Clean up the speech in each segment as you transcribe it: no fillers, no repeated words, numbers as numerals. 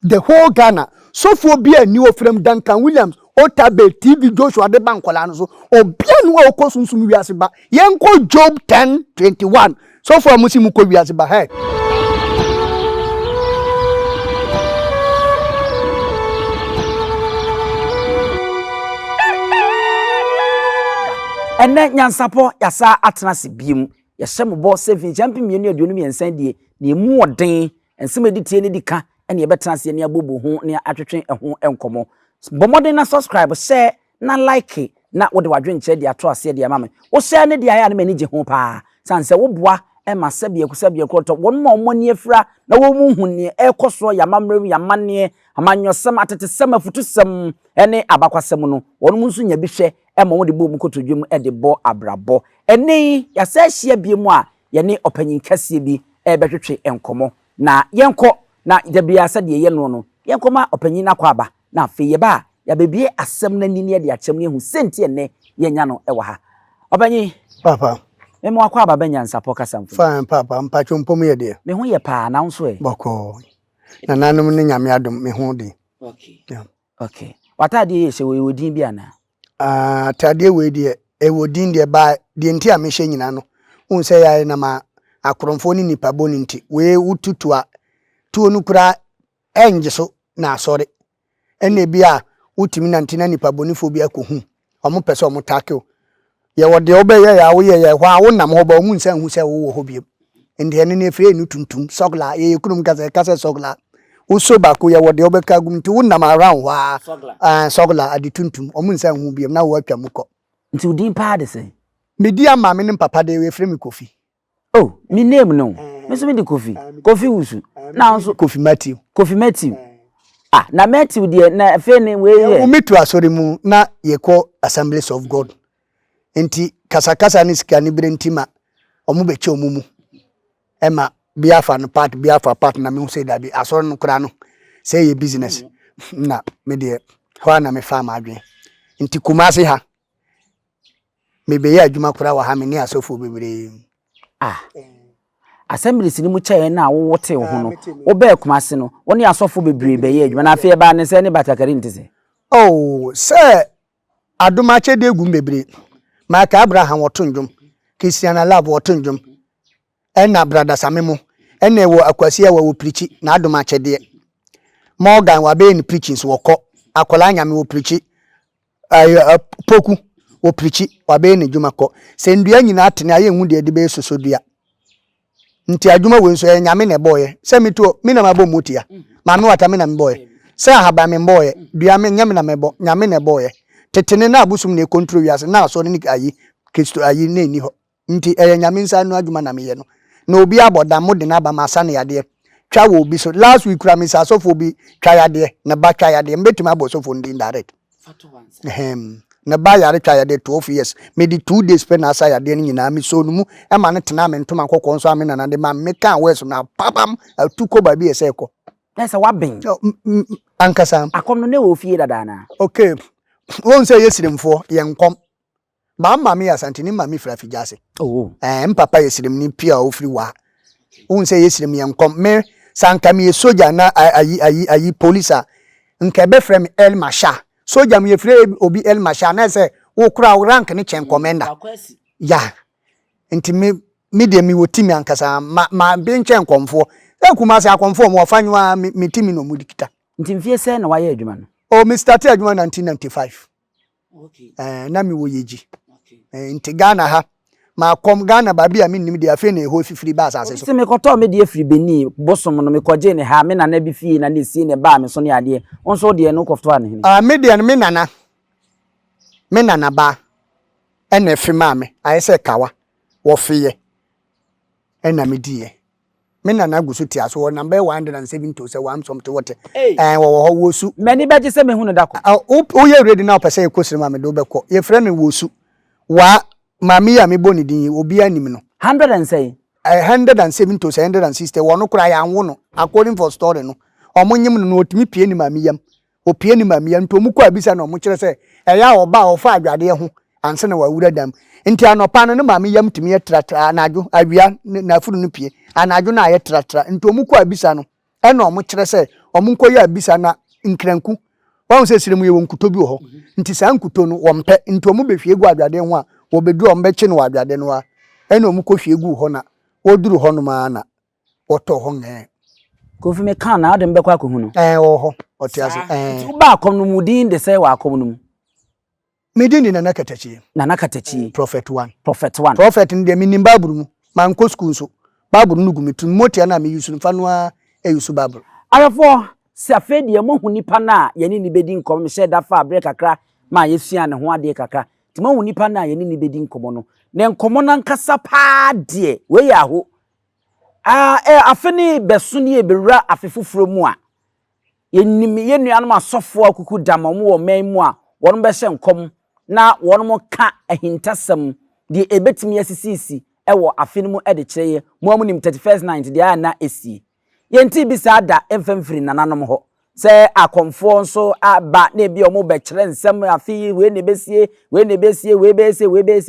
the whole Ghana. So for be a new from Duncan Williams, Otabe TV Joshua de Bankolano, or Bian Wo Kosum Yasiba, Yanko Job 10:21. So for Musimuko Yasiba, hey. And then NYANSAPO yasa atenase biem yahye mo saving champion mienu aduonu yensan die ne mu oden ensemedi tie ne dika ene yebetenase ne abobo ho ne atwetwe ho enkomo bomoden na subscribe share na like na wo de wadwenche de ato ase de amame wo share ne de aya na mani je ho pa sanse wo boa e ma sabie ko to won ma omoni afira na wo mu hu ne ekoso ya mamrew ya manne amanyosem atetesem afutusem ene abakwasem no won mu nso nya bi hwe ema wo de bo mu kotodwem e de bo abrabo ene ya sa hia bi mu a ye ne opanyin kase bi e betwetwe enkomo na yenko na de bia sa de ye no yenko ma opanyin na kwa aba na afi ye ba ya bebie asem na nini de akyem ne hu senti ene ye nya no e wa ha opanyin papa Memo akwa baba NYANSAPO kasamfo. Fine papa mpacho mpom ye de. Me ho ye pa na nso e. Boko. Na nanom ne nyame adom me ho de. Okay. Yeah. Okay. Watade ye hye we odin bia na. Tade we de e wodin de ba de nti a me hye nyina no. Un se ya na ma akromfo ni nipa boni nti we ututu a tuo nu kura enje so na asore. Ene bia utimi na ntina nipa boni fo bia ko hu. Omo pese omo take ye wode obeye ya wo ye hwa wo nam ho ba mu nsan hu se wo ho biem ende ene ne fre nu tuntum sogla ye kunum kase sogla wo so ba ko ye wode obeka gum nti wo nam around hwa sogla adi tuntum omu nsan hu biem na wo atwa muko nti udin pa de se me di ama me ne papa de we fre me Kofi oh me name no me so me di Kofi wusu na nso Kofi Matthew na Matthew de na fe ne we ye wo metu asori mu na ye ko Assemblies of God enti kasakasa ni sika ni brentima omu beche omumu ema biafa no part na me say that be asoro no kra no say ye business na me de ho na me farm adwen enti Kumasi ha me be ya adwuma kra wa ha me ni asofo bebre Assemblies ni mu chae na wo wote ho no wo be Kumasi no woni asofo bebre be ye adwuma na afi ba ne se ne batakari ntise oh say adoma che de gum bebre Maka Abraham wotundum Christiana Love wotundum ena brother Samemu ena wo akwasi ya wo preach na adoma chede Morgan wa be ni preachings woko akola nyame wo preach poku wo preach wa be ni dwuma ko se ndua nyina atene aye hu de be sosodua nti adwuma wo nso ya nyame ne boye se mito mi na mabo mutia mame wata me na mboye se ahaba me mboye dua me nyame na mebo nyame ne boye tetene na abusum ne control wiase na so ne ayi Kristo ayi ne ni ho nti nyame nsa no adwuma na meye no na obi aboda mo de na ba masa ne yade twa wo obi so last week ra me sa so fo bi twa yade na ba twa yade mbetuma abo so fo ndi direct na ba yare twa yade 12 years me di 2 days pe na asa yade ni nyina me so no mu e ma ne tena me ntoma kokko nso ame na de ma me kan we so na papam atuko ba bi ese ko na sa waben ankasa akom no ne wo fie dada na okay won say yesiremfo yenkom ba mama Asante ni mama fra fijase oh mpapa yesirem ni pia ofiri wa won say yesirem yenkom me sanka me soja na ayi police nka be frem El Masha soja me frem obi El Masha na say wo kura rank ni chen commander ya nti me de mi wotimi ankasa ma be chen komfo Kumasi akomfo mo fanwa me timi no mudikita nti mfie se na waye adwuma no oh me started adwuma 1995 okay na mi wo yeji okay nti Ghana ha ma kom Ghana ba bia me nim de afi na ho fifiri ba asase so se me koto me de afiri beni bosom no me koje ne ha me na na bi fie na ne si ne ba me so ne ade onso de no kofto ane me de me nana ba ene fi ma me ayese kawa wo fiye ena me die me nana gusu ti aso number 170 say one something what wo wosu mani beje se me hu no dako o ye ready now pese e kosiri ma me do beko ye frɛ no wosu wa mami ya me boni din obi anim no 100 and say 170 to 160 wono kura ya anwo no according for story no omonyim no otimi pie ni mami yam o pie ni mami yam to muko abisa no mo kire se eya oba ofa adwade ho anse na wawura dam nti anopa no mami yam timi etratra anadwo awia na furu no pie anadwo na aye tratra nti omuko abisa no ena omo kire se omunko ya bisa na nkranku won se sire mu ye wonkuto bi ho nti sa nkuto no wompe nti omu behwie gu adwade ho a wo bedu ombeche no adwade no a ena omu ko hwie gu ho na woduru ho no ma na woto ho nge Kofi me kan na adem bekwa ko hu no ho otiaso nti ba akom no mudin de say wa akom no medini na nakatachi prophet 1 prophet ndi minim baburu mu manko school so baburu no gumitu motia na me yusu fa no a eyusu baburu ayafo se afedie mo hu nipa na ye ni bedi nkom me sheda fa abre kakra ma yesua ne ho ade kakra ti mo hu nipa na ye ni bedi nkomo no ne nkomo na nkasa pa de we ya ho afeni beso ne ebewura afefufuro mu a ye nuanom asofo akuku dama mo wo man mu a wono be hye nkom na wono mo ka ahintasam de ebetimi asisisi ewo afeni mu ede kyereye mo amunim 31st night de na esi yenti bisa da emfemfiri nananom ho se akomfo nso aba na ebi omo be kyere nsem afi we ne besie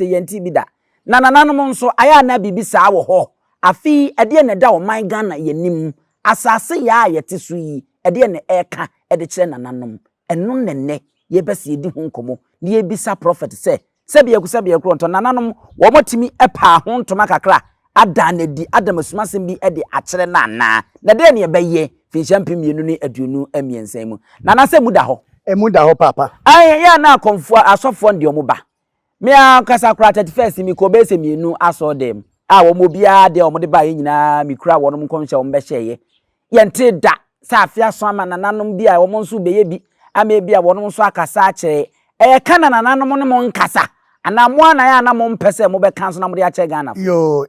yenti bi da nananom nso aya na bibisa wo ho afi ede ne da o man Ghana yenim asase ya yete so yi ede ne eka ede kyere nananom eno nenne ye bese edi ho nkomo ne ye bisa prophet se bia ku nto nananom wo motimi epa ho ntoma kakra ada na di adam asumasem bi e de akyere na de ne beye finhyampi mienu ne aduonu amiensan mu na se muda ho papa ya na akomfo asofo ndi omo ba me akasa kra 31st mi ko be se mienu aso dem wo mo bia de omo de ba ye nyina mi kura wonom konhye omo be hyeye yente da sa afia so ama nananom bia wo mo nso beye bi ama bia wonom nso akasa akyere kana nananom ne mo nkasa ana mo ana ya na mo mpese mo be kanso na mo de akyere Ghana yo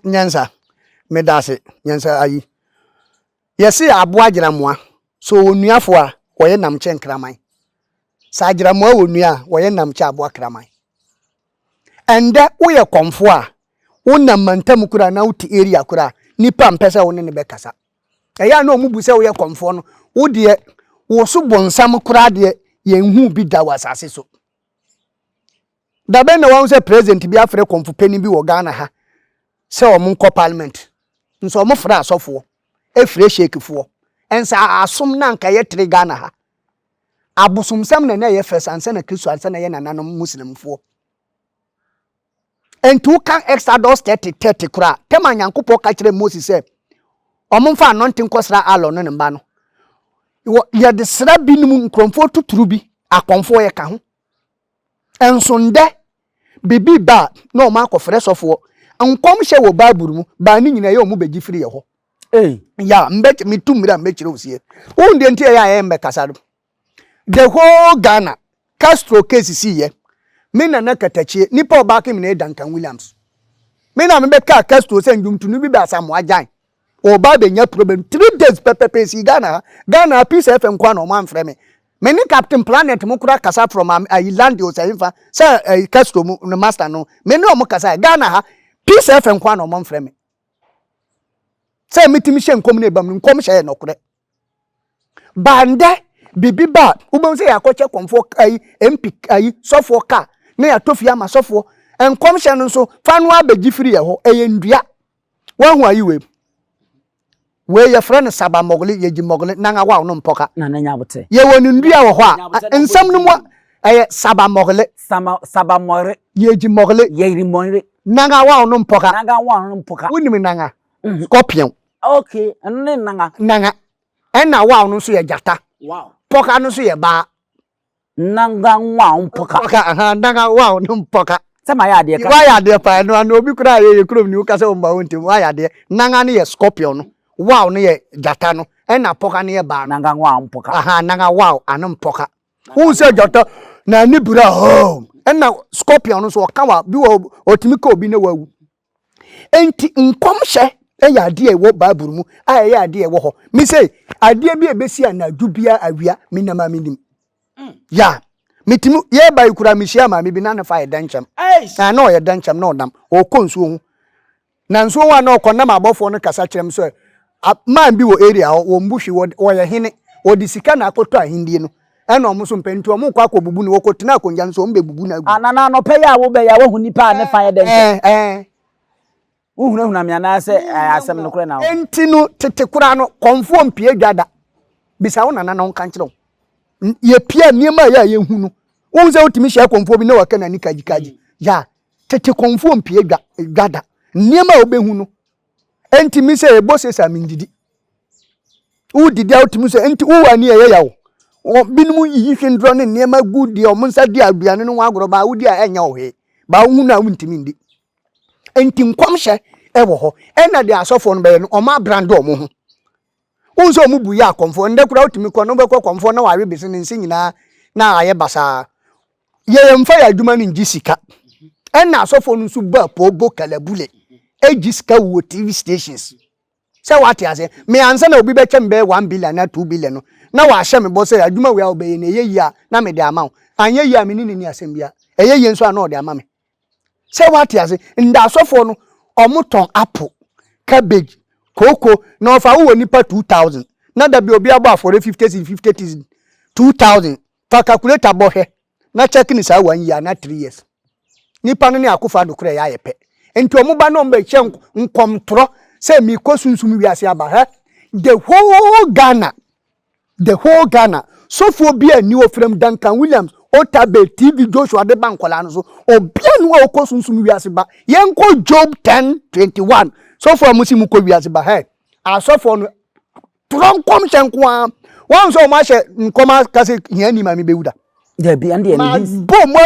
nyansa medase nyansa ayi yesi abo agiramoa so onuafo a woye namche nkraman sa agiramoa onua woye namche abo akraman ende woye komfo a wonam mantam kura na wuti area kura nipa mpese woni ne be kasa eya na omubu se woye komfo no wo de wo so bonsam kura de yenhu bi da wasase so da ben na won se president bi afre komfo pani bi wo Ghana ha se omunko parliament nso omo fra asofo efre shekifo ensa asom na nka ye tre Ghana ha abusumsam na ye first ansa na Kristo ansa na ye nananom muslimfo entu kan Exodus 30 kura tema nyankopɔ ka kire Moses se omomfa anointing kosra alo no nba no ye de sra binum nkromfo tuturu bi akonfo ye ka ho enso nde bibi ba na o ma akofre sofo nkom hye wo baburu mu ba ni nyina ye omu begi firi ye ho ya mbet mitumira mbechire osie unde ntie ya embe kasado the whole Ghana Castro case si ye mina na katachie nipa obaka mi na Duncan Williams mina me ka Castro se ndumtunu bi ba samu ajan oba be nya problem 3 days pepe si Ghana peace FM kwa no man frame me Captain Planet mu kura kasa from island o say fa say Castro mu no master no me no mo kasa Ghana ha peace FM kwa no man frame say mitimi hye nkom na bam nkom hye no kure bande bibi ba ubon say akoche komfo MP sofo ka na ya tofia ma sofo enkom hye no so fa no abagifiri ye ho ndua wahu ayiwe we ya friend saba mogli ye ji mogli nanga wa no mpoka na nya bote ye woni ndua wo ho a ensam no mo saba mogli ye ji mogli ye ri monre nanga wa no mpoka woni nanga scorpion okay enne nanga enna wa no so ye jata poka no so ye ba nanga wa mpoka nanga wa no mpoka sama ya de ka wa ya de pa no obi kura ye krom ni uka se o mba wontim wa ya de nanga ne ye scorpion no wow no ye jata no enna poka ne ye ba nanga wa mpoka nanga wow anu mpoka hu se jata na ni bura ho enna scorpion no so ka wa bi wo otimi ka obi ne wawu enti nkom hye eya ade e wo baburu mu eya ade e wo ho mi say ade bi ebesi anadu bia awia minama minim ya mitimi ye bai kura mihia ma mi bi na na fa edancham na o ye dancham na odam o konsu hu na nso wa na okonnam abofo no kasa kirem so man bi wo area wo mbuhwi wo ye hene wo disika na akoto ahindie no ena omo so mpentu omo kwa akobubu no wokotina akonja nso ombe bubu na agu anana no pe ya wo be ya wo hu nipa ne fa edancham uhuna mi ana se asem no kure na enti no tete kura no konfo mpie dwada bisa wo nana na wo kan kire ye pia niema ya ye hunu wo se utimi hia konfo bi na waka na ni kaji ya tete konfo mpie gada niema obehunu enti mi se ebose sa mindidi wo didi utimi se enti wo ani ye yawo binumu yi hwendro ne niema gudi o munsa di aduane no agoro ba wudi a enya ohe ba hunu a wuntimi ndi enti nkwamhye ewo ho ena de asofo no be no o ma brand o mo ho unso mu bu ya konfo nde kura utimi ko no be ko konfo na wawe bese ne nyina na aye basa ye mfa ya adwuma ne ngi sika ena asofo no su ba pobo kalabule egi sika wo TV stations se what ya say me ansa na obi be twem be 1 billion na 2 billion no na wa hye me bo se adwuma we a obe ye na ye yi a na me de ama anye yi a me ni asem bia eye ye nso a na o de ama me se what ya say nda asofo no omoton apple cabbage koko na ofa wo nipa 2000 na da bi obi abo afore 50 2000 fa calculator bo hwe na check ni sa 1 year na 3 years nipa no ne akofa do kure ya yepe enti omuba no mba hye nkomtro se mi kosunsum wiase aba he the whole Ghana so for bi ani ofrem Duncan Williams Otabe TV Joshua de bankola no so obia no okosunsum wiase ba yenko Job 10:21 so for musimu ko wiase ba he asofo no tronkom hyenko a wan so ma hye nkoma kase hiani ma me bewuda there be and bo mo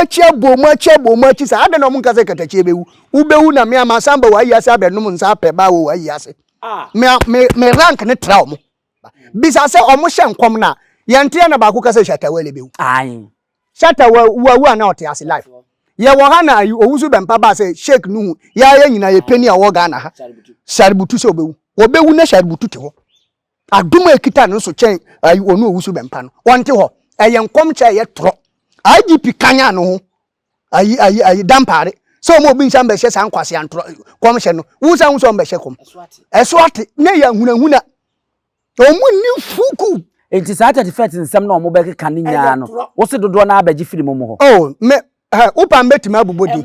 achi sa ade no mun kase katachi bewu ubewu na me amasamba wa yase abenum nsa pe ba wo wa yase me rank ne tra omo bisa se omo hye nkom na yente na ba ku kase shatawale bewu ai shatawa na ote ase life ye wo ha na owusu bempa ba se shake nu ya nyina ye peni a wo Ghana ha shaributu se obewu na shaributu te ho aduma ekita no so chen onu owusu bempa no wonte ho eye nkom cha ye tro IGP kanya no ho ayi dampare so mo bi nsan be hye san kwase antro kom hye no wusa wuso be hye kom eswate na ya hunahuna omu ni fuku enti sa 35 nsem na omo be keka ne nya no wo se dodo na abaji film mo ho oh me upam betima abobodi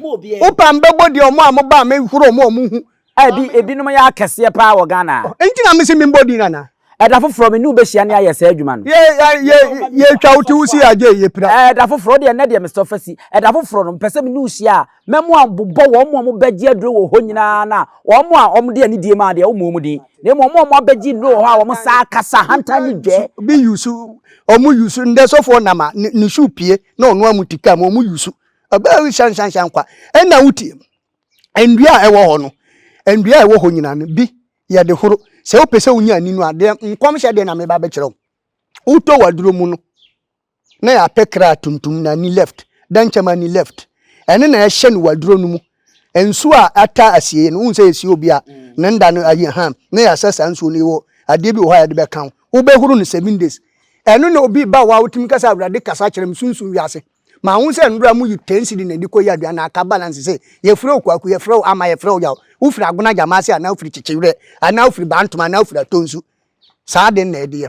upam bebodi omo amoba me huro omo hu ebinom ya akese pa wo Ghana enti na me se me body nana eda foforo me nu be hia ne ayese adwuma no ye twa uti usi aje ye pira eda foforo de na de Mr. Fasi eda foforo no pese me nu hia memo abobbo wo mo beji aduro wo ho nyina na wo mo a om de ni die ma de wo mo di na mo abeji no ho a wo sa kasa hanta ni dwe bi yusu omu yusu nde sofo na ma ni shupie na onu amutika ma omu yusu aba shan kwa ena wuti endua ewo ho no endua ewo ho nyina no bi ye de horo se opese unya ninu ade nkom hye de na me ba be kire uto waduro mu no na ya pekra tuntum na ni left dan chama ni left ene na hye no waduro no mu ensu a ata asie no unse esi obi a ne nda no ayi ha na ya sasa nsu ni wo ade bi wo ha ya de be kan wo be huru no 7 days eno na obi ba wa utim kasa awrade kasa kire msunsun wiase ma hu se ndura mu yi tensity na di ko ya dua na aka balance se ye frɛ okwaku ye frɛ ama ye frɛ ya wo firi agona jamase ana wo firi chichiwre ana wo firi bantuma ana wo firi tonsu saa de na ede ye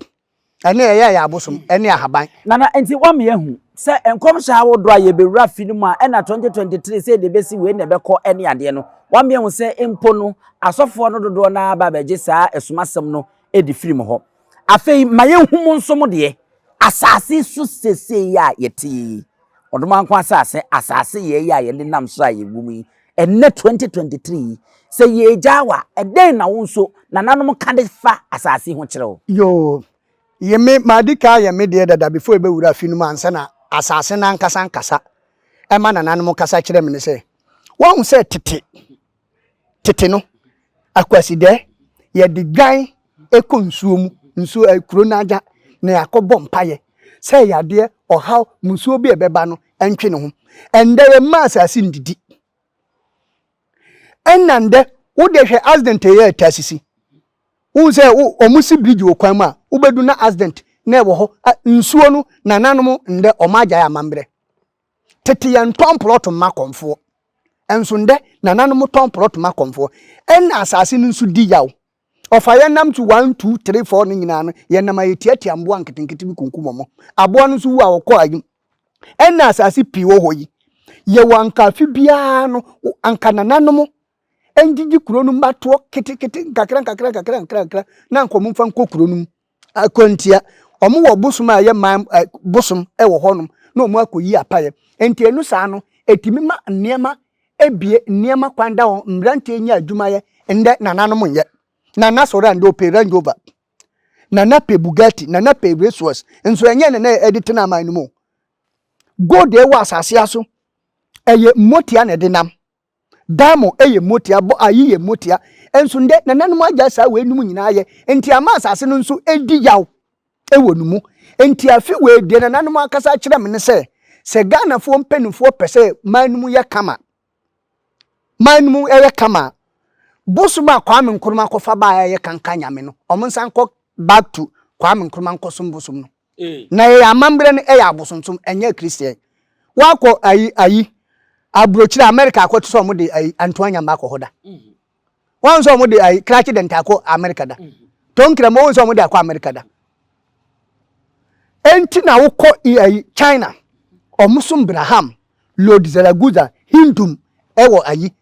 ene ye ya abosom ene ahaban nana enti wa me hu se enkom sha wo do aye bewura film a ena 2023 se de besi we na beko ene ade no wa me hu se empo no asofo no dodo na ba beje saa esumasem no edi film ho afei maye hu mo nsom de asase su sese ya yeti oduma nkwa asase ye ya ye nam so aye gumi enne 2023 se ye jawa eden na wonso nananom ka de fa asase ho kire yo ye me madika ye me de dada before e be wura finu ansa na asase na nkasa e ma nananom kasa kire me ne se won se tete no akwasi de ye de gwan ekonsuo mu nsuo ekuro na aja na yakobɔ mpaye se yade ohaw musuo bi ebeba no entwe ne ho ende ye ma asase ndidi enande wo de hwe accident ye tasisi wo se omusi bridge wo kwan ma wo bedu na accident na ewo ho nsuo no nananom nde omaja ya mambre tete ye ntomplot makomfo enso nde nananom tomplot makomfo en asase nsu di yawo ofa ye nam to 1 2 3 4 ni nyina no ye nam ayetiatia mbo anketenkete bi kunkumomo abo no so wu a wokɔ ayi en asase pi wo hoyi ye wanka fi bia no anka nananom engigi kuro no mbato kitikiti nkakra na nkomo mfa nkokuro no akontia omo wo bosom a ye man bosom e wo honum na omo akoyi apaye enti enu saa no etimi ma nneema ebie nneema kwanda ho mbrante nya adwumaye ende nananom nye nana sora ndo pe Range Rover nana pe Bugatti nana pe Raceway enso enye ne na edit na man mu gold e wa asase aso eye motia na de nam damo eye motia bo ayi ye motia enso nde nananom agya saa we num nyina ye enti ama asase no nso edi yaw ewo numu enti afi we de nananom akasa kire me ne se Ghana fo mpanimfo pese manum ye kama manum eye kama bosuma Kwame Nkrumah kofa ba ye kanka nyame no omonsan ko back to Kwame Nkrumah nkosum bosum no na ye amambre no eye abosonsom enye Christian wako ayi abrochira America akoto so mo de ayi Antoine Mako hoda wan so mo de ayi Crash Denta ko America da tonkira mo so mo de akọ America da enti na woko ayi China omusum Braham Lord Zaragoza Hindum ewo ayi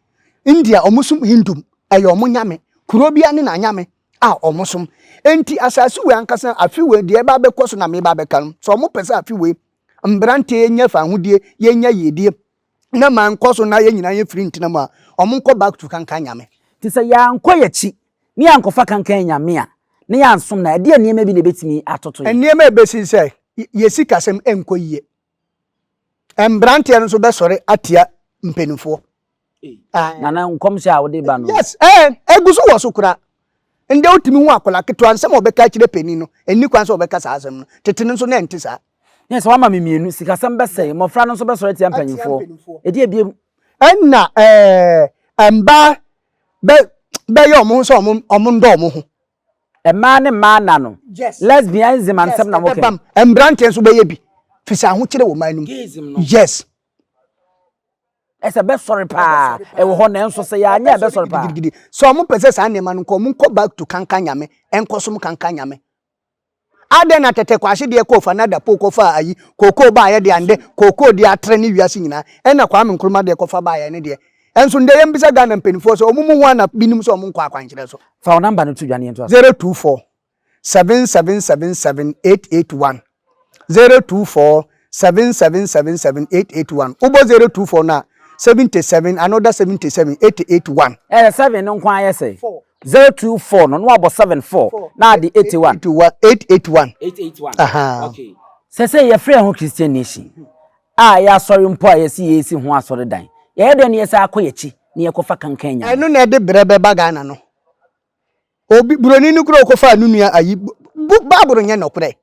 India omusum Hindum ayo omunyame kurobia ne na nyame a omusum enti asase we ankasa afi we de ba be koso na me ba be kan so omu pese afi we mbrante nya fa hudie yenya yedie na man koso na ye nyina ye free ntina ma omu nko back to kanka nyame ti se ya nko yachi ni ya nkofa kanka nyame a ne ya nsom na de niema bi ne betimi atoto ye niema ebesi se yesi kasem enko yie mbrante no so be sore atia mpenufo nana nkom sha wo de ba no yes egusu wo so kura nde otimi hu akola keto ansem obeka kire peni no eni kwan so obeka sa asem no tetene nso na enti sa yes wa ma mienu sikasem be sei mofra no so be sore tia mpanyimfo edi ebiem enna amba be yo mo so omo ndo omo ho ema ne ma na no lesbianism ansem na mo ke embrante nso be ye bi fisa ho kire wo manum yes ese be sorry pa e wo ho na enso se ya anya be sorry pa so mo pese sa ne ma no ko mo nko back to kanka nyame enkosom kanka nyame ade na tete kwahye de ko fa na da po ko fa ayi koko ba ye de ande koko de atre ne wiase nyina ena Kwame Nkrumah de ko fa ba ye ne de enso nde yem bisa Ghana mpenifo so omumu ho na binim so omu nkwa akwankire so fa number no tu dwane ento 024 7777881 024 7777881 ubo 024 na 77 another 77 881 7 no nkwa ye say 024 no abo 74 na di 881 aha okay se ye free ho Christian nation ya sorry mpo a yesi ho asore dan ye de ne yesa akoyechi ne yekofa kankan nya eno na de brebe bagana no obi buroni nu kuro kofa anunua ayi baburo nye nokure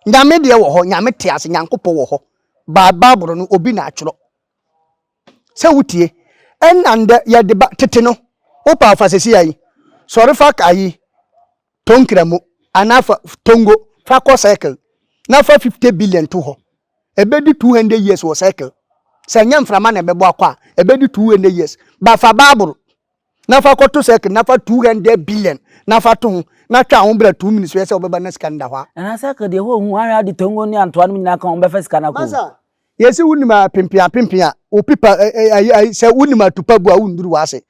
nyame de wo ho nyame te ase nyankopo wo ho baburo no obi na atworo se wutie enande ye de ba tete no opa afasesi ayi sorry fa kai tonkramo anafa tongo fa ko cycle na fa 50 billion to ho ebedi 200 years wo cycle se nyam frama na bebo akwa ebedi 200 years ba fa baburo na fa ko to cycle na fa 200 billion na fa to na twa ho bra 2 minutes we se obeba na skanda ho na cycle de ho hu ara di tongo ni antoa no nyina kan obefa skana ko yesi wunima pimpia o pipa se wunima tupabu a wunduru wase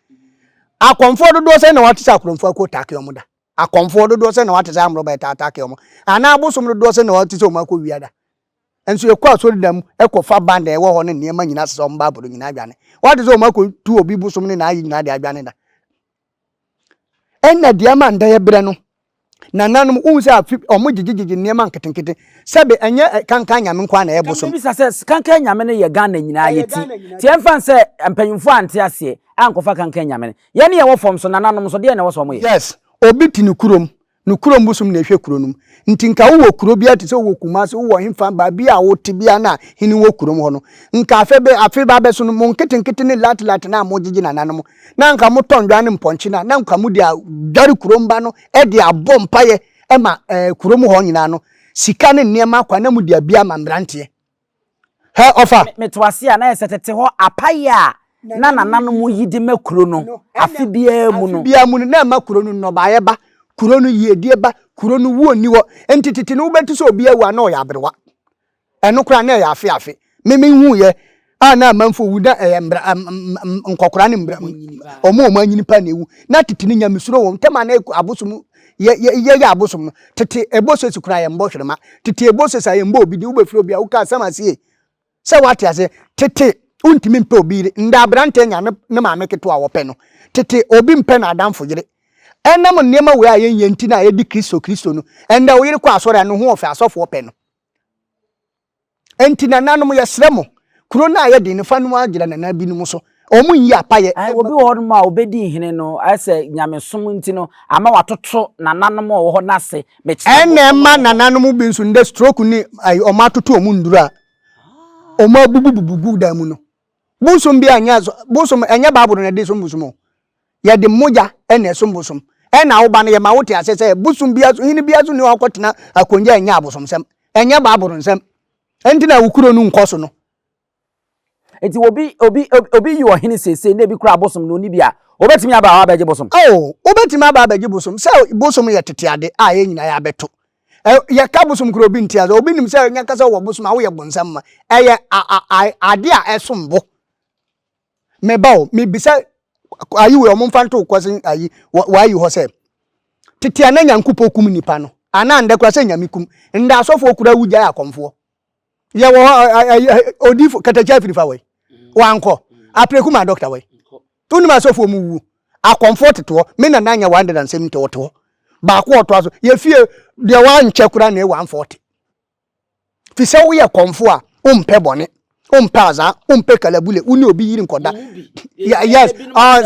akomfo dodo se na watisa akomfo ko take omuda akomfo dodo se na watisa amroba ta take omo ana abosom dodo se na watisa o mako wiada enso ekwa asori dam ekofa banda e wo ho ne niema nyina se omba boro nyina adwane watisa o mako tu obi bosom ne na ayi nyina de adwane da enna diama nda ye bre no nananum unse afi omo gigigigi niema nketenkete sebe enye kankan nyame nkwa na ebosom bisa se kankan nyame ne ye Ghana nyina yeti ti emfa se empanyimfo ante ase ankofa kankan nyame ye ne ye wo fom so nananum so de ne wo so mo ye yes obi ti nukurom busum na ehwe kuronum nti nka wo kuro bia ti se wo kuma se wo himfa ba bia wo ti bia na hini wo kurom ho no nka afi ba be so no mo nketenkete ne lat na mo gigi nananum na nka mo tondwane mponchi na nka mo dia dari kurom ba no e dia bompa ye e ma kurom ho nyina no sika ne niema kwa na mo dia bia ma mbrante he ofa metwase a na yesetete ho apaya na nananum yidi makuro no afi bia mu no na makuro no ba ye ba kuro no yedie ba kuro no wo ni wo entititi no betu so obi awu na o ya abrewa eno kra na ya afi meme hu ye na manfo wuda nkokora ne mbra omo anyini pa na ewu na titini nyamesuro wo ntema na abosum ye abosom tete eboso kura ye mbo hwerema tete eboso sa ye mbo obi di wo befiri obi a wo ka sama sie se wate ase tete untimi mpe obi nda brante nya ne ma meketo a wo pe no tete obi mpe na adamfo yire enam niema we a ye nti na ye di Kristo no enda wo yire kwa asore no ho ofe asofo pe no enti na nanom ye sremo kuro na ye di ne fa no agira na na bi no so omu yi apaye obi wo no ma obedi hene no ase nyamesom nti no ama watoto na nanom wo ho nase me ene ma na nanom bi nso nde stroke ni o ma toto omu ndura o ma bububugu da mu no busum bi anya busum enya baburu na de so busum ye de moja ene so busum ena wo ba no ye ma wote asese busum bi aso hini bi aso ni wakotena akonja enya abusum sem enya baburu nsem enti na wukuro nu nkoso no eti obi yo hene sese na bi kura abosom no ni bia obetimi aba abaje bosom obetimi aba abaje bosom se bosom ye tete ade a ye nyina ya beto ye ka bosom kuro bi ntia obi nim se nya kasa wo bosom a wo ye bonsam ma eye ade a esombo me bawo me bisa ayi we omfa nto kwasin ayi wa ayi ho se tete ana nyankupo kum nipa no ana nde kwa se nyamikum nda asofo kura wugya ya komfo ye wo odifo katacha firifa we wanko apreku ma doctor we tuni ma sofo mu wu a comfort to me na nanya 170 to ba ko to aso ye fie de wa nche kura na 140 fi se wo ye komfo a umpe bone umpe aza umpe kalabule uni obi yiri nkoda yes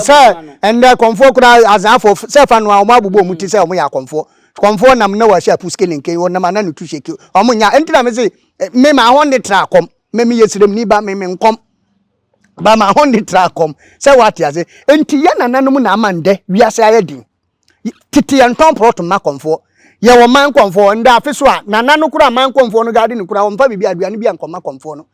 sir and the comfort kura aza for self anu a ma bubo mu ti se o ya komfo nam na wa sha puskele nke wo na ma na nutu sheki o mu nya entina me se me ma honde tra kom me yesirem ni ba me nkom ba ma honde tra kom se wate ase enti ya nananum na amande wiase ayedin titi ya nton proto ma komfo ye wo man komfo nda afeso a nananu kura man komfo no gade ni kura wo mpa bibi aduane bi ankoma komfo no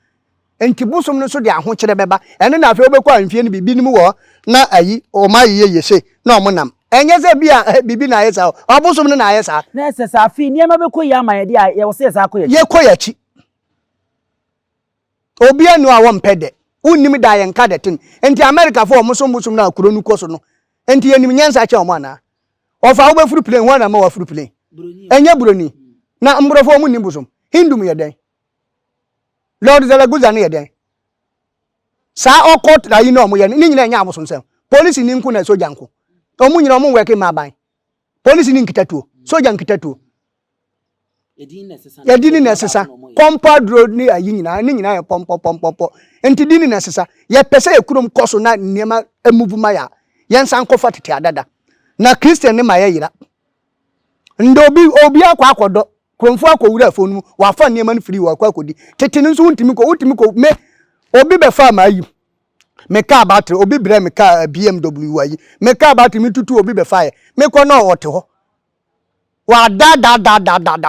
enti busum no so de aho kire beba ene na afi obekwa amfie ni bibi nim wo na ayi o ma yeye na omonam enye se bia bibi na yesa obusum no na yesa na sesa afi niema be koyi ama ye dia ye wo se sa koyi ye koyachi obi anu a wo mpede unnim da ye nka de tin enti America for musum na akuro nu koso no enti yenim nyansa cha omo ana ofa wo be furu plane wana ma wa furu plane enye buroni na mbrofo mu nim busum hindum ye den Lord Zalaguza na ye den sa okot da yi na omo ye ni nyina nya abusum sem police ni nku na soja nku omu nyina omo weke ma ban police ni nkitatuo soja nkitatuo yedini nesesa compound road ni ayi nyina ye pompo enti dini nesesa ye pese ye kurom koso na niema emuvuma ya yensan kofa tete adada na Christian ni ma ye yira ndo obi akwa akodo kromfo akowura afonu wa fa niema no free wa akwa akodi tete nso untimi ko me obi be fa ma ayi me ka battery obi brem me ka BMW ayi me ka battery mi tutu obi be fa ye me ko no wote ho wa da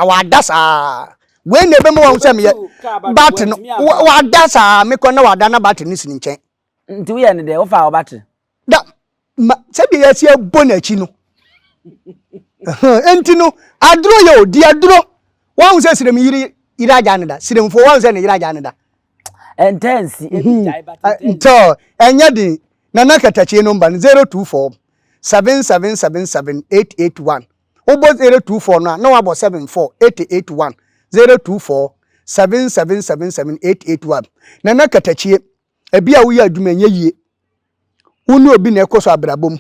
wa dasa we ne be mo wa nsem ye battery wa dasa me ko na wa da na battery ni sini nchen nti we ne de wo fa wa battery da se bi ya si abonachi no enti no adro ye odi adro wa hu se sirem yiri iraja ne da sirem fo wa hu se ne iraja ne da intense jai battery to enya di na nakatachi number 024 7777881 Obo 024 na wabo 74881 024 7777881 na nakatachie ebia wo ya adwuma nye yie unu obi na ekoso abrabom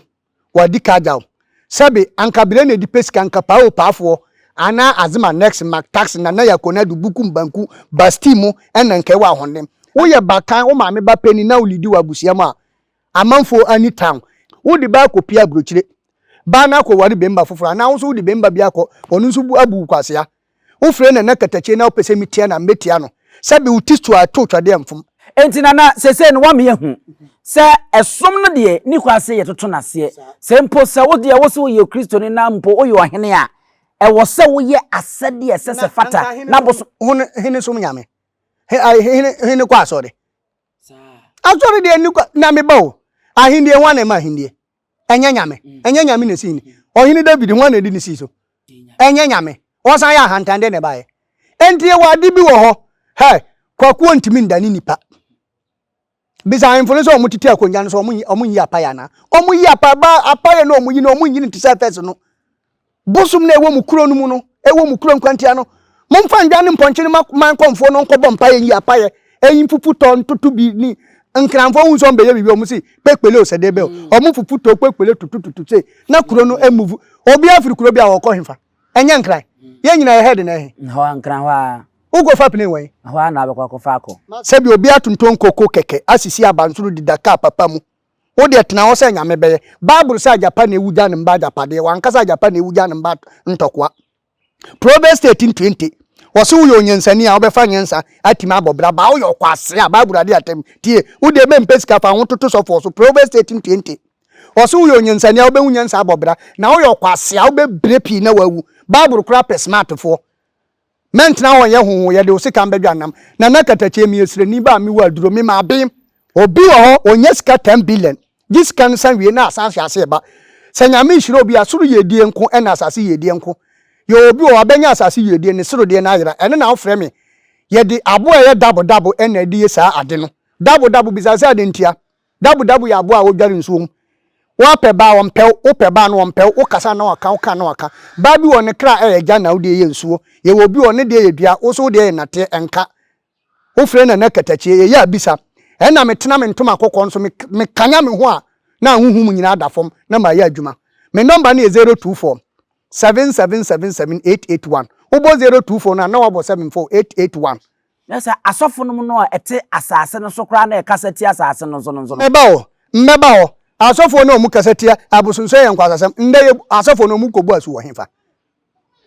wadi kajaw sabe ankabire na di pesika ankapa o paafo ana azima next mark tax na yakona du bukum banku bastimu ena nke wa honem wo ye bakan wo maame ba peni na ulidi wa busiam a amanfo ani town wo di ba kopia brochire ba na ko wari bemba foforo na wo so di bemba bia ko onu so bu abu kwase ya wo fre na nakatache na opese mitia na metia no sabe utistu ato twade amfom enti na sese no wa me hu se esom no de ni kwase ye toto na se se mpo se wo de wo se wo ye Kristo ni na mpo wo ye ohene a e wo se wo ye asade esese fata na bo hene so nyame hene kwa asore asore de ni kwa na me bawo ahinde wan ma ahinde enya nyame na sini ohene David wan na di ni siso enya nyame wosan ya hantande ne bae enti e wadi bi wo ho he kwakuo ntimi ndani nipa bisa influence o mutiti akonja no so omunyi apaya na omunyi apa ba apaya no omunyi ntisa fese no bosum na ewo mu kuro no mu no ewo mu kuro nkwantia no momfa ndwane mponkyene man komfo no nkobɔ mpa yi apaye eyin fufuto ntutu bi ni nkranfo hu so mbeye bibi omusi pekpele osedebe omu fufuto pekpele tutututu se na kuro no emuvu obi afiri kuro bi a wokɔ hemfa enye nkran ye nyina ye head na he ho nkran ho a ugo fa pene wen ho na abekwa ko fa akɔ sebi obi atunton koko keke asisi abansuru didaka papa mu wo de tena wo se nyame beye bible sa Japan ewu gya ne mba japade wankasa Japan ewu gya ne mba ntokwa Proverbs 13:20 wose wo yonyansani a obefa nyansa atima abobra ba wo yokwase a bible ade atem tie wo de be mpesika fa wototo sofo so Proverbs 13:20 wose wo yonyansani a obehu nyansa abobra na wo yokwase a wo be brepi na wawu bible kra pesmartfo mentna won ye honho ye de wo sika mbadwanam na nakatache mi esreni ba mi wa duro mi ma bem obi wo ho onye sika 10 billion this can san we na asanse ase ba sanyame nhiro obi asuru yedie nko ena asase yedie nko yo obi o abenya asase yedie ne soro de na ayira ene na ofre me ye de abo ye dabo ena de ye saa ade no dabo bizase ade ntia dabo ya abo a wodware nsuom wa pe ba won pe wo pe ba no won pe wo kasa na waka na waka ba bi won kra eja na wo de ye nsuo ye obi won de ye dua wo so de ye nate enka wo fre na nakatachi ye ya bisa ena metena me ntoma kokko nso me kanya me ho a na huhum nyina adafom na ma ya adwuma me number na 024 7777881 obo 024 na wabo 74881 yesa asofo no no ete asase no so kra na ekasati asase no so no mmeba ho asofo no mu kasatia abusunso ye nkwasasem nde asofo no mu kobu asu wo hemfa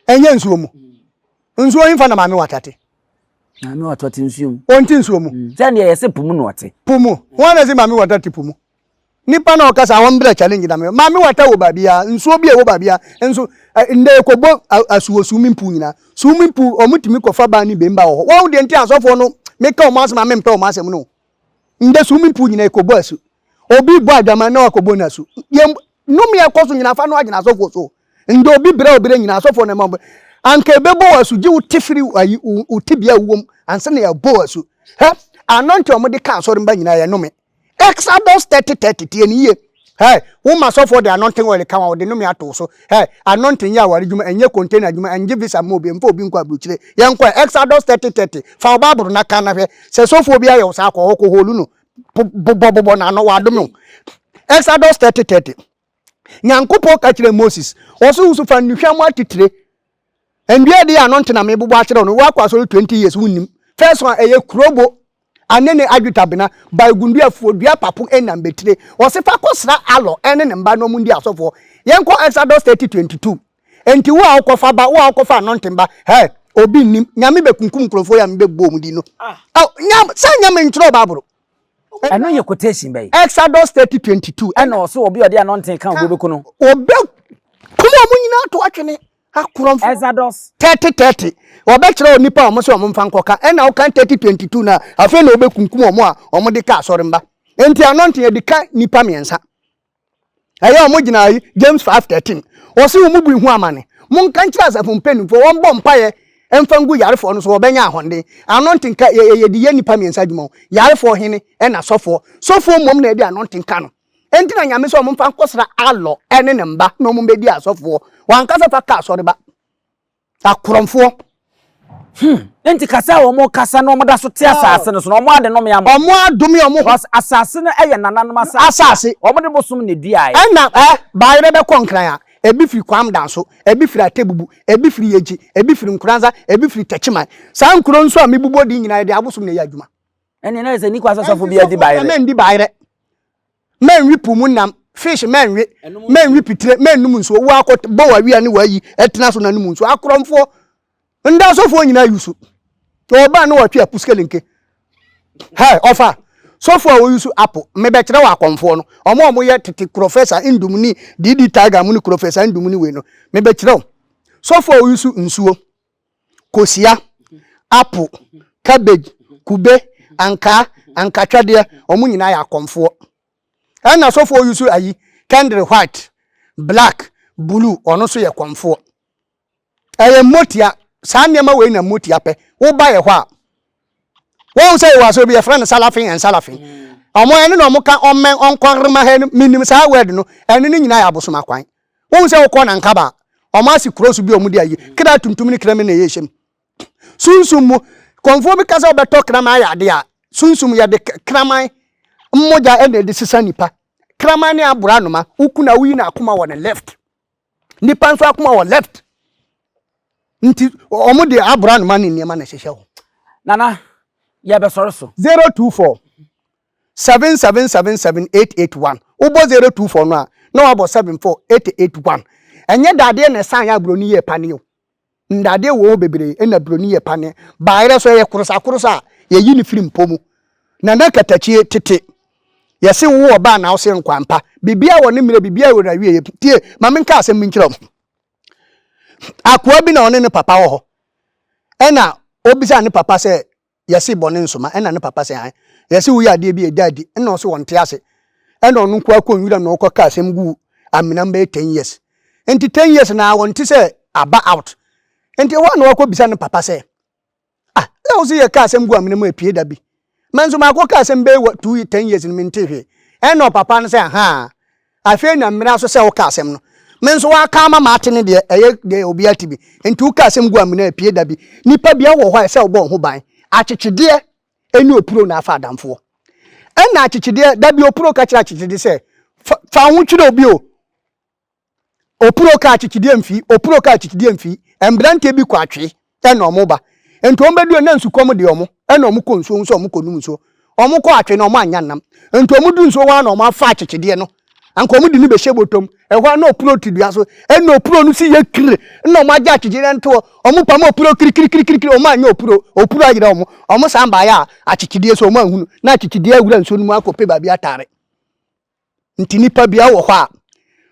enye nsuo mu nsuo hemfa na maame watate maame watate nsuo mu onti nsuo mu se ne yese pumu no wate pumu wona se maame watate pumu nipa na okasa awon bra challenge na me maame wata wo babia nsuo bi e wo babia nso nde kobo asuo swimming pool nyina swimming pool omutimi kofa ba ni bemba ho wo de nti asofo no meka o masem maame mpa o masem no nde swimming pool nyina kobo asu obi bo adama na akobo na asu no me ekoso nyina fa no agina asofo so nde obi bra nyina asofo na mambo anka bebo asu ji utifiri ayi utibia wom anse na ya bo asu he anonti omode ka so mba nyina ya no me Exodus 30:30 tieniye hey wo so the anointing oil kan wo de no me ato so hey anointing ya wari juma enye container juma enje visa mo obi mfa obi nkwa bruchire yenko Exodus 30:30 fa Bible na kan na hwe se sofo obi aye wo sa akọ hoko holu no bobo na no wadom Exodus 30:30 nyankopo ka kire Moses wo so usu fa nhwam atitire enbia de anointing na me bobo a kire no wa kwa so 20 years wunnim first one eye krobo anene adjutabina by gundu afuo dua papo enam betire wo se fa kosra alo ene ne mba no mu ndi asofo yenko Exodus 30:22 enti wo akofa ba wo akofa anointing ba he obi nim nyame bekunkum krofo ya mbe bo mu di no nyam sa nyame ntro baburo eno ye quotation bay Exodus 30:22 eno so obi odi anointing kan obo beku no obe kuma mu nyina to atwene akuromfo Exodus 30:30 obekire onipa omo se omo mfa nkoka ena wo kan 30:22 na afi na obekunkum omo a omo de ka asore mba enti anointing e de ka nipa miensa ayo omo gina yi James 5:13 wo se wo mu bu ihu amane mun kan kira asafo mpanimfo wo mbo mpaye emfa ngu yarefo no so obenya ahonde anointing ka ye de ye nipa miensa dwuma yarefo hene ena sofo mom na e de anointing ka no enti na nyame se omo mfa nkosra alo ene ne mba na omo be di asofo wankasa fa ka asore ba akuromfo enti kasa wo mo kasa no mo da so te asase no so no mo ade no me am omo adomi omo asase no eye nananom asase omo de bosom ne dua ai na baayre be konkran a ebi firi kwam dan so ebi firi atebubu ebi firi yeji ebi firi nkranza ebi firi techiman sa nkro nso a mebubo di nyina de abosom ne ya adwuma eni na ze ni kwa asasofo bi adi baayre men di baayre men wipu mu nam fish men wi pitire men num nso wo akọ bo wa wi ani wa yi etena so na num nso akromfo nda sofo nyina yusu oba no watwe apuskelenke hey ofa sofo wo yusu apple mebe kire wa akonfo no omo ye tete professor indumuni didi tiger muni professor indumuni we no mebe kire sofo wo yusu nsuo kosia apple cabbage kube ankatwade omo nyina ya akonfo ana sofo wo yusu ayi candle white black blue ono so ye konfo eye motia Sanyama we na moti ape wo ba ye ho a wo say wa so be your friend salafin and salafin omo ene no mo ka omen onkorma he minim sa word no ene ni nyina ya bosoma kwan wo say wo ko na nkaba omasi cross bi omudi ayi kra tuntum ni kra me na yeshem sunsum mu konfo bi kasa obeto krama ya de a sunsum ya de kraman mmoja ene de sisa nipa kraman ni abura noma ukuna wi na akoma wo na left nipa nso akoma wo left nti omudi abura noma ni niema na hehye ho nana ya be soro so 024 7777881 ubo 024 no a no abo 74881 enye dade na san ya broni ye pane o ndade wo bebre na broni ye pane baire so ye kurusa ye yini film pomu na na katachie tete ye se wo ba na wo se nkwampa bibia wo ne mire bibia wo na wie tie ma menka asem minkyerɛ akwa bi na one ne papa wo ho ena obisa ne papa se ye se bone nsoma ena ne papa se han ye se wo ya de bi edadi ena wo se wonte ase ena onu kwa nwura na okɔka asem gu amina mbe 10 years enti 10 years na wonte se aba out enti wo na wakɔ bisa ne papa se le wo se ye ka asem gu amina mu apie da bi manzo ma akɔ ka asem be 10 years ni mente hwe ena papa no se afi na mmira so se wo ka asem no menso wa ka ma atene de eye de obi atibi enti wo ka asem gu amina apie da bi nipa bia wo hɔ se wo bɔ ho ban akyekyedeɛ eni opuro na afa adamfo ena akyekyedeɛ da bi opuro ka kyerɛ akyekyedeɛ se fa ho twere obi o opuro ka akyekyedeɛ mfi opuro ka akyekyedeɛ mfi embrante bi kwa atwe ena omoba enti ombedu na nsukom de omo ena omo ko nsuo nso omo ko num nsuo omo ko atwe na omo anya nam enti omo du nsuo wa na omo afa akyekyedeɛ no anko omo di ni be hyebotom ehwa na opuro tidua so ena opuro no si ye kire na omo agya akyekyedeɛ nto omo pam opuro kiri omo anya opuro agire omo samba ya akyekyedeɛ so omo ahunu na akyekyedeɛ awura nsuo no mu akope ba bi atare nti nipa bia wo hɔ a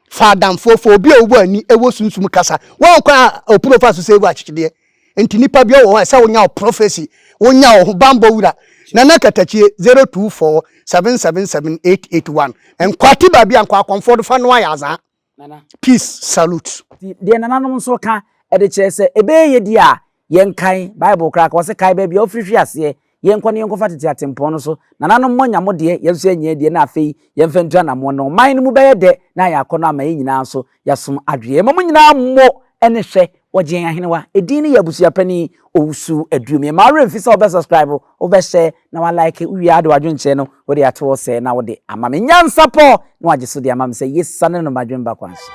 fadam fofo obi obu ani ewo sunsum kasa won kwa opuro fa so save akyekyedeɛ enti nipa bia wo hɔ sɛ wonya prophecy wonya wo bambo wura na na katachie 024 7777881 enkwati ba bia nkwa comfort fa no ayaza nana peace salute de nana no nso ka e de kyerɛ sɛ ebe ye di a yenkan bible kra ka wo se kai ba bia ofrihwi ase yenkɔ ne yenkɔfa tete atempɔn no so nana no mmɔnya mo de yenso anya de na afei yemfa ntua na mo no man no mu bɛyɛ de na yakɔ no ama nyinaa so yasom adwe ma mo nyinaa mo ene hwɛ wogyen ahenewa edin ne yabusia pani owusu adume ma remfi sɛ obe subscribe obe share na wa like wi ade wadwen kyɛ no wo de ato sɛ na wo de ama me NYANSAPO na wagye so de ama me sɛ yesane no madwen ba kwanso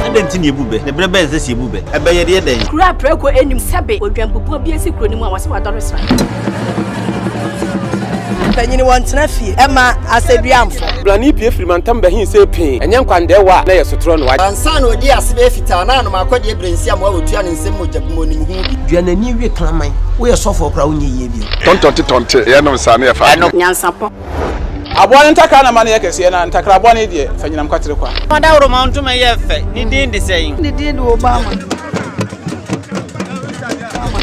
Adenti ni ebube ne brebe eze si ebube ebe ye de den kura preko enim sebe odwambubu bi esi kuro ni mu a wase wadore sra panyini wontena fie ema aseduamfo blani pie frimantam bahin se pin enye nkwande wa na yesotro no wa ansa na odi asebe fita na no makodi ebrensi am wa otua ne nsem mojabumo nim hu duanani wie klaman wo ye sofo kra wo nye yie bi tontonte ye no sa na ye fa NYANSAPO abone ntaka na mane yekese na ntakra abone de fanyinam kwatere kwa Mada woro ma ntuma ye fe ni din de sey ni din de Obama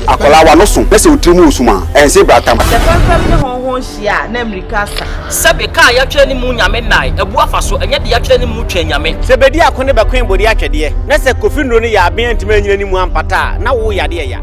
akola wa no so pese otrimu osuma ense bratam the first ne honhon hia na America sa sebe ka ya twa ni mu nyame nai ebu afa so enye de ya twa ni mu twa nyame sebedi akone bakwen bodi akyede na se kofi nro ne ya aben ntima nyina ni mu ampata na wo yade ya